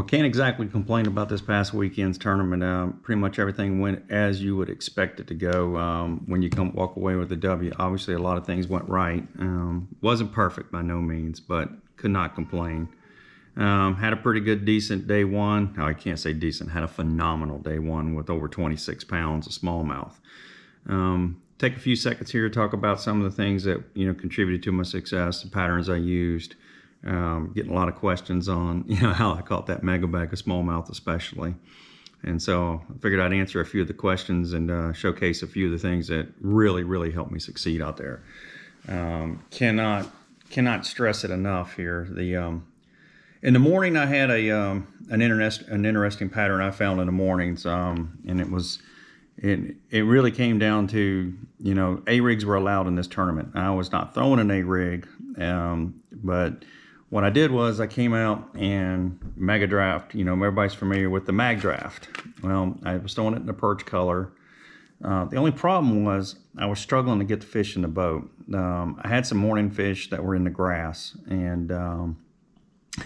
Well, can't exactly complain about this past weekend's tournament. Pretty much everything went as you would expect it to go when you walk away with a W. Obviously, a lot of things went right. Wasn't perfect by no means, but could not complain. Had a pretty good, decent day one. No, I can't say decent. Had a phenomenal day one with over 26 pounds of smallmouth. Take a few seconds here to talk about some of the things that contributed to my success, the patterns I used. Getting a lot of questions on how I caught that mega bag of smallmouth especially. And so I figured I'd answer a few of the questions and showcase a few of the things that really helped me succeed out there. Cannot stress it enough here. In the morning I had an interesting pattern I found in the mornings, and it really came down to A-rigs were allowed in this tournament. I was not throwing an A-rig, but what I did was I came out and mega draft. Everybody's familiar with the mag draft. Well, I was throwing it in the perch color. The only problem was I was struggling to get the fish in the boat. I had some morning fish that were in the grass, and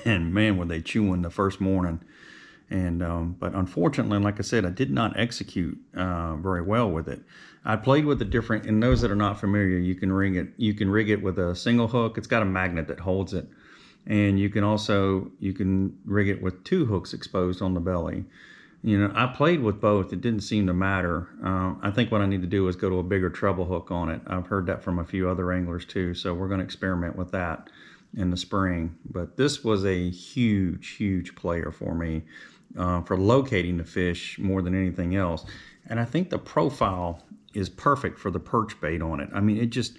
man, were they chewing the first morning. But unfortunately, like I said, I did not execute very well with it. I played with a different, and those that are not familiar, you can rig it with a single hook. It's got a magnet that holds it. And you can rig it with two hooks exposed on the belly. I played with both. It didn't seem to matter. I think what I need to do is go to a bigger treble hook on it. I've heard that from a few other anglers too. So we're going to experiment with that in the spring. But this was a huge player for me for locating the fish more than anything else. And I think the profile is perfect for the perch bait on it. I mean, it just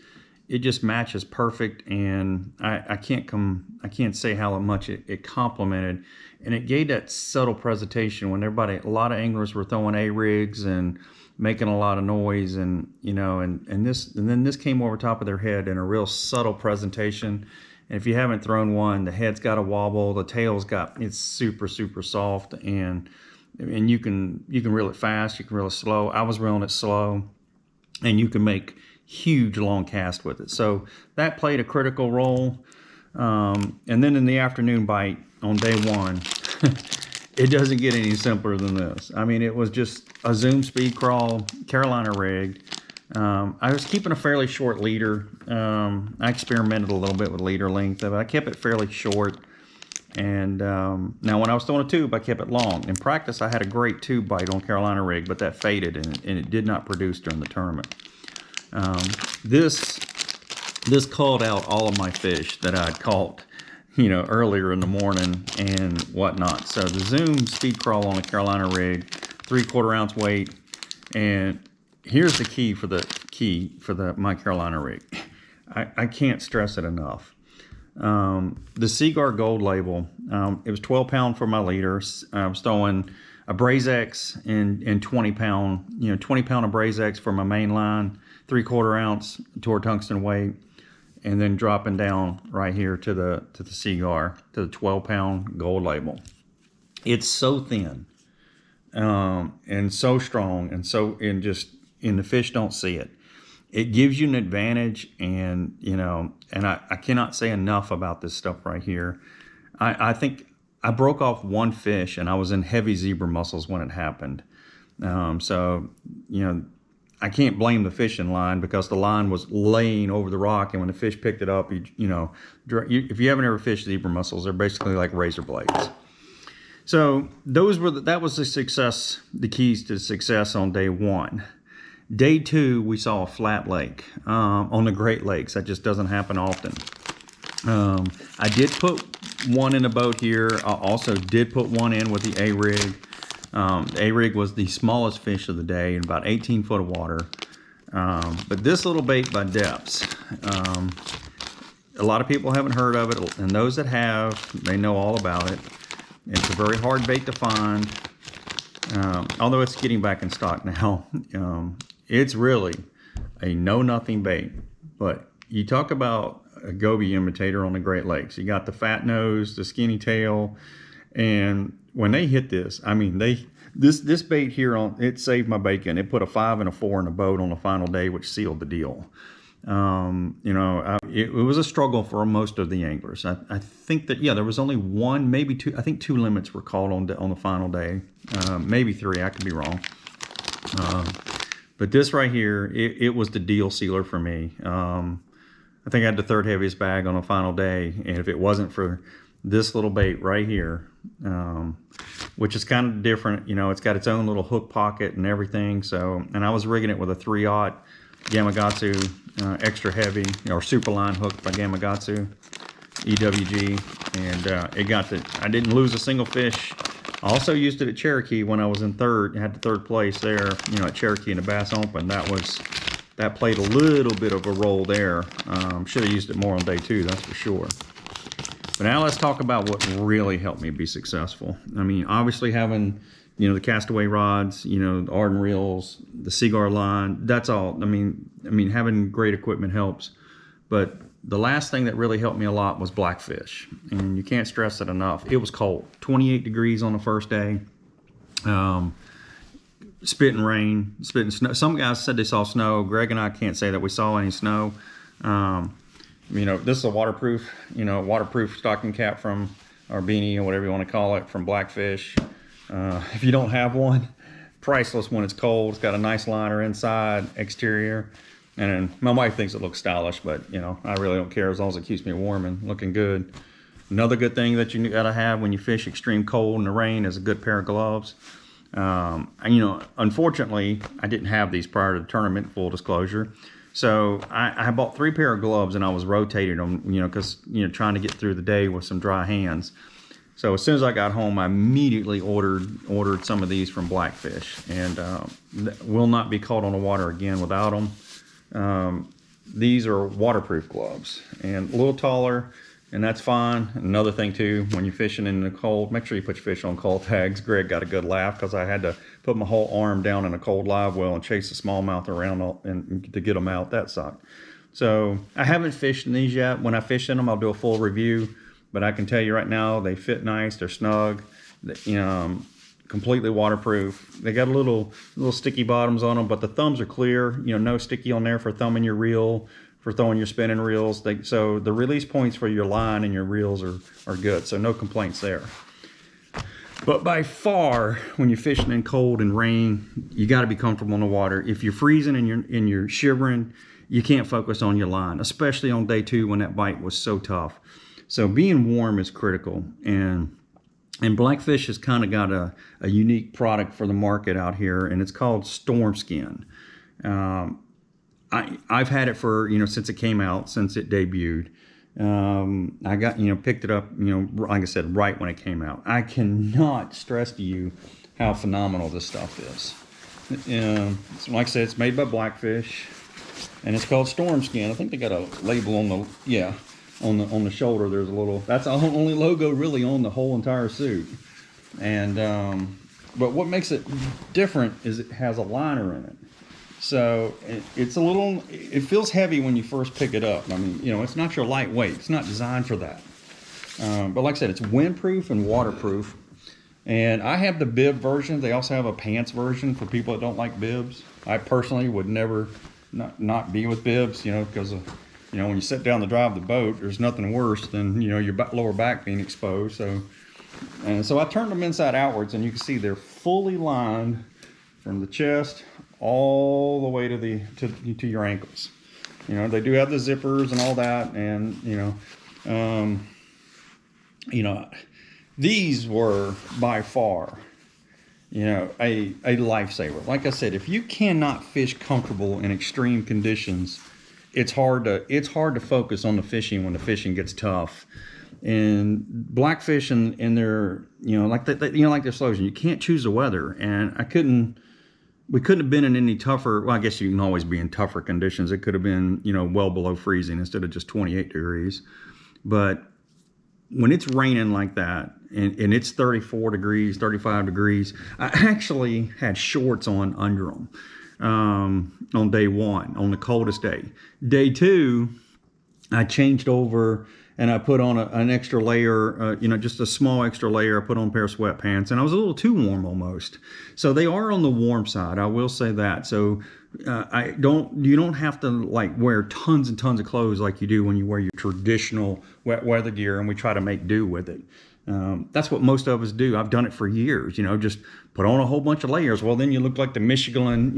matches perfect, and I can't say how much it complemented, and it gave that subtle presentation when a lot of anglers were throwing A-rigs and making a lot of noise, and then this came over top of their head in a real subtle presentation. And if you haven't thrown one, the head's got a wobble, the it's super soft, and you can reel it fast, you can reel it slow. I was reeling it slow, and you can make huge long cast with it. So that played a critical role. And then in the afternoon bite on day one, it doesn't get any simpler than this. I mean, it was just a zoom speed crawl, Carolina rigged. I was keeping a fairly short leader. I experimented a little bit with leader length, but I kept it fairly short. And now when I was throwing a tube, I kept it long. In practice, I had a great tube bite on Carolina rig, but that faded and it did not produce during the tournament. This called out all of my fish that I'd caught, earlier in the morning and whatnot. So the zoom speed crawl on the Carolina rig, 3/4 ounce weight, and here's the key for my Carolina rig. I can't stress it enough. The Seaguar Gold label, it was 12 pound for my leader. I was throwing a Braze X and 20 pound, 20 pound of Braze X for my main line, 3/4 ounce Tor tungsten weight, and then dropping down right here to the Seaguar, to the 12 pound Gold label. It's so thin, and so strong, and the fish don't see it. It gives you an advantage, and I cannot say enough about this stuff right here. I think I broke off one fish, and I was in heavy zebra mussels when it happened. So I can't blame the fishing line, because the line was laying over the rock, and when the fish picked it up, if you haven't ever fished zebra mussels, they're basically like razor blades. So that was the keys to success on day one. Day two, we saw a flat lake on the Great Lakes. That just doesn't happen often. I did put one in a boat here. I also did put one in with the A-rig. The A-rig was the smallest fish of the day in about 18 foot of water. But this little bait by Depths, a lot of people haven't heard of it, and those that have, they know all about it. It's a very hard bait to find, although it's getting back in stock now. It's really a know-nothing bait. But you talk about a goby imitator on the Great Lakes. You got the fat nose, the skinny tail, and when they hit this, I mean, this bait here, it saved my bacon. It put a 5 and a 4 in the boat on the final day, which sealed the deal. It was a struggle for most of the anglers. I think that, yeah, there was only one, maybe two. I think two limits were called on the final day, maybe three. I could be wrong. But this right here, it was the deal sealer for me. I think I had the third heaviest bag on the final day, and if it wasn't for this little bait right here, which is kind of different, it's got its own little hook pocket and everything. So, and I was rigging it with a 3/0 Gamakatsu extra heavy or Superline hook by Gamakatsu EWG, and I didn't lose a single fish. I also used it at Cherokee when I was in third. I had the third place there, at Cherokee in the Bass Open. That played a little bit of a role there. Should have used it more on day 2, that's for sure. But now let's talk about what really helped me be successful. I mean, obviously having, the castaway rods, the Arden reels, the Seaguar line, that's all. I mean, having great equipment helps. But the last thing that really helped me a lot was blackfish. And you can't stress it enough. It was cold, 28 degrees on the first day. Spitting rain, spitting snow. Some guys said they saw snow. Greg and I can't say that we saw any snow. This is a waterproof stocking cap from, or beanie, or whatever you want to call it, from Blackfish. If you don't have one, priceless when it's cold. It's got a nice liner inside, exterior. And my wife thinks it looks stylish, but I really don't care as long as it keeps me warm and looking good. Another good thing that you gotta have when you fish extreme cold in the rain is a good pair of gloves. Unfortunately, I didn't have these prior to the tournament, full disclosure. So I bought 3 pair of gloves, and I was rotating them, because, trying to get through the day with some dry hands. So as soon as I got home, I immediately ordered some of these from Blackfish, and will not be caught on the water again without them. These are waterproof gloves, and a little taller, and that's fine. Another thing too, when you're fishing in the cold, make sure you put your fish on cold tags. Greg got a good laugh because I had to put my whole arm down in a cold live well and chase the smallmouth around and to get them out. That sucked. So I haven't fished in these yet. When I fish in them, I'll do a full review, but I can tell you right now, they fit nice, they're snug, completely waterproof. They got little sticky bottoms on them, but the thumbs are clear, no sticky on there for thumbing your reel, for throwing your spinning reels. So the release points for your line and your reels are good, so no complaints there. But by far, when you're fishing in cold and rain, you got to be comfortable in the water. If you're freezing and you're shivering, you can't focus on your line, especially on day 2 when that bite was so tough. So being warm is critical, and Blackfish has kind of got a unique product for the market out here, and it's called Storm Skin. I've had it for, since it came out, since it debuted. I got, picked it up, like I said, right when it came out. I cannot stress to you how phenomenal this stuff is. Like I said, it's made by Blackfish, and it's called Storm Skin. I think they got a label on the shoulder. There's a little, that's the only logo really on the whole entire suit. And, but what makes it different is it has a liner in it. So it feels heavy when you first pick it up. I mean, it's not your lightweight. It's not designed for that. But like I said, it's windproof and waterproof. And I have the bib version. They also have a pants version for people that don't like bibs. I personally would never not be with bibs, because when you sit down to drive the boat, there's nothing worse than, your lower back being exposed. So I turned them inside outwards, and you can see they're fully lined from the chest all the way to your ankles. They do have the zippers and all that, and these were by far a lifesaver. Like I said, if you cannot fish comfortable in extreme conditions, it's hard to focus on the fishing when the fishing gets tough. And Blackfish and their like their slogan, you can't choose the weather, and we couldn't have been in any tougher, well, I guess you can always be in tougher conditions. It could have been, well below freezing instead of just 28 degrees. But when it's raining like that, and it's 34 degrees, 35 degrees, I actually had shorts on under them on day 1, on the coldest day. Day 2, I changed over and I put on an extra layer, just a small extra layer. I put on a pair of sweatpants, and I was a little too warm almost. So they are on the warm side, I will say that. So You don't have to like wear tons and tons of clothes like you do when you wear your traditional wet weather gear, and we try to make do with it. That's what most of us do. I've done it for years, just put on a whole bunch of layers. Well, then you look like the Michigan,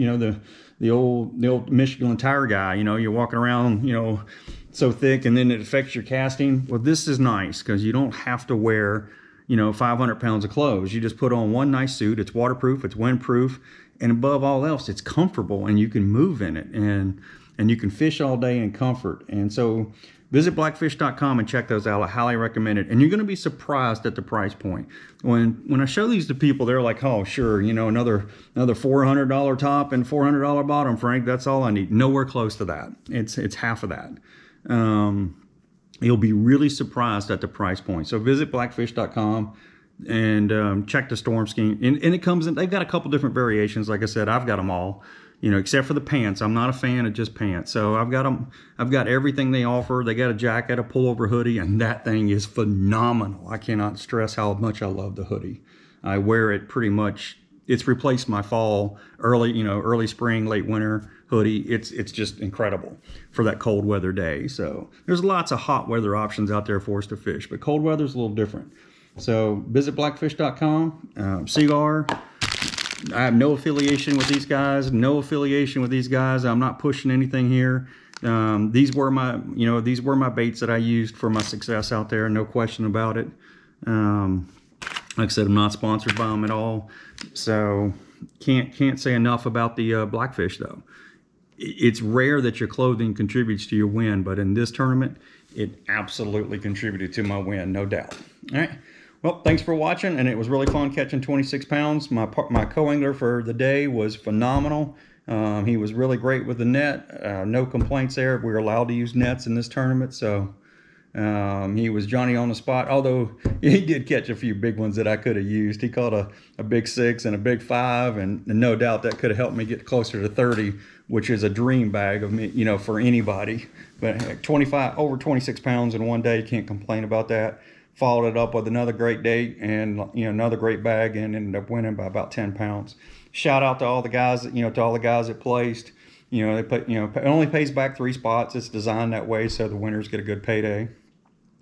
the old Michigan tire guy. You're walking around, so thick, and then it affects your casting. Well, this is nice because you don't have to wear 500 pounds of clothes. You just put on one nice suit. It's waterproof, it's windproof, and above all else, it's comfortable, and you can move in it, and you can fish all day in comfort. And so visit blackfish.com and check those out. I highly recommend it. And you're going to be surprised at the price point. When I show these to people, they're like, oh, sure, another $400 top and $400 bottom, Frank, that's all I need. Nowhere close to that. It's half of that. You'll be really surprised at the price point. So visit blackfish.com and check the storm scheme. And it comes in, they've got a couple different variations. Like I said, I've got them all, except for the pants. I'm not a fan of just pants. So I've got everything they offer. They got a jacket, a pullover hoodie, and that thing is phenomenal. I cannot stress how much I love the hoodie. I wear it pretty much. It's replaced my fall, early spring, late winter hoodie. It's just incredible for that cold weather day. So there's lots of hot weather options out there for us to fish, but cold weather is a little different. So visit blackfish.com. Cigar, I have no affiliation with these guys. I'm not pushing anything here. These were my baits that I used for my success out there. No question about it. Like I said, I'm not sponsored by them at all. So can't say enough about the Blackfish though. It's rare that your clothing contributes to your win, but in this tournament, it absolutely contributed to my win, no doubt. All right. Well, thanks for watching, and it was really fun catching 26 pounds. My co-angler for the day was phenomenal. He was really great with the net. No complaints there. We were allowed to use nets in this tournament, so he was Johnny on the spot, although he did catch a few big ones that I could have used. He caught a big 6 and a big 5, and no doubt that could have helped me get closer to 30, which is a dream bag of me, for anybody. But over 26 pounds in one day, can't complain about that. Followed it up with another great day and another great bag, and ended up winning by about 10 pounds. Shout out to all the guys that placed. They put it only pays back 3 spots. It's designed that way so the winners get a good payday.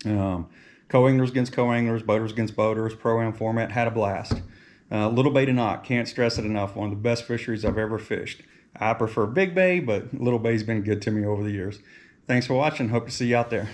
Co-anglers against co-anglers, boaters against boaters, pro-am format, had a blast. Little bay to knock, can't stress it enough. One of the best fisheries I've ever fished. I prefer big bay, but little bay's been good to me over the years. Thanks for watching. Hope to see you out there.